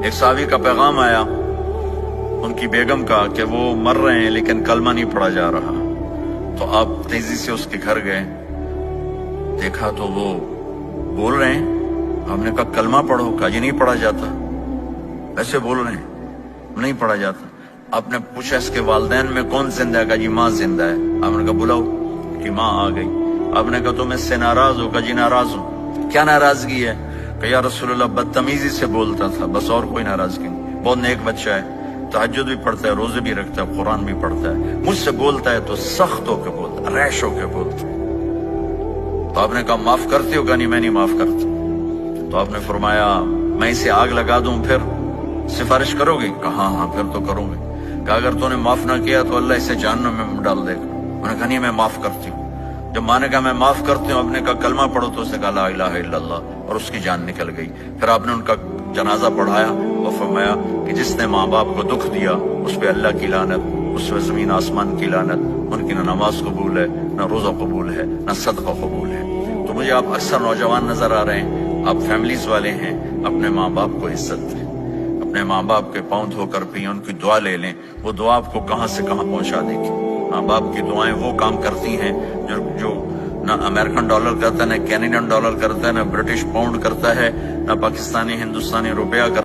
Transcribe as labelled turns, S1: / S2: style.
S1: ایک صحابی کا پیغام آیا ان کی بیگم کا کہ وہ مر رہے ہیں لیکن کلمہ نہیں پڑھا جا رہا. تو آپ تیزی سے اس کے گھر گئے, دیکھا تو وہ بول رہے ہیں. ہم نے کہا کلمہ پڑھو, کہا جی نہیں پڑھا جاتا. ایسے بول رہے ہیں نہیں پڑھا جاتا. آپ نے پوچھا اس کے والدین میں کون زندہ ہے؟ کہا جی ماں زندہ ہے. آپ نے کہا بلاؤ, کہ ماں آ گئی. آپ نے کہا تم اس سے ناراض ہو؟ کہا جی ناراض ہوں. کیا ناراضگی ہے؟ کہ یا رسول اللہ بدتمیزی سے بولتا تھا, بس اور کوئی ناراضگی نہیں. بہت نیک بچہ ہے, تہجد بھی پڑھتا ہے, روزے بھی رکھتا ہے, قرآن بھی پڑھتا ہے. مجھ سے بولتا ہے تو سخت ہو کے بولتا, ریش ہو کے بولتا. تو آپ نے کہا معاف کرتے ہو؟ کہا نہیں میں نہیں معاف کرتا. تو آپ نے فرمایا میں اسے آگ لگا دوں پھر سفارش کرو گے؟ کہا ہاں پھر تو کروں گے. کہا اگر تو نے معاف نہ کیا تو اللہ اسے جہنم میں ڈال دے گا. انہوں نے کہا نہیں میں معاف کرتی ہوں. جب ماں نے کہا میں معاف کرتی ہوں, آپ نے کہا کلمہ پڑھو, تو اس نے کہا لا الہ الا اللہ, اور اس کی جان نکل گئی. پھر آپ نے ان کا جنازہ پڑھایا اور فرمایا کہ جس نے ماں باپ کو دکھ دیا اس پہ اللہ کی لعنت, اس پہ زمین آسمان کی لعنت. ان کی نہ نماز قبول ہے, نہ روزہ قبول ہے, نہ صدقہ قبول ہے. تو مجھے آپ اکثر نوجوان نظر آ رہے ہیں, آپ فیملیز والے ہیں, اپنے ماں باپ کو عزت دیں, اپنے ماں باپ کے پاؤں دھو کر پی, ان کی دعا لے لیں. وہ دعا آپ کو کہاں سے کہاں پہنچا دے گی. ماں باپ کی دعائیں وہ کام کرتی ہیں جو نہ امریکن ڈالر کرتا ہے, نہ کینیڈین ڈالر کرتا ہے, نہ برٹش پاؤنڈ کرتا ہے, نہ پاکستانی ہندوستانی روپیہ کرتا ہے.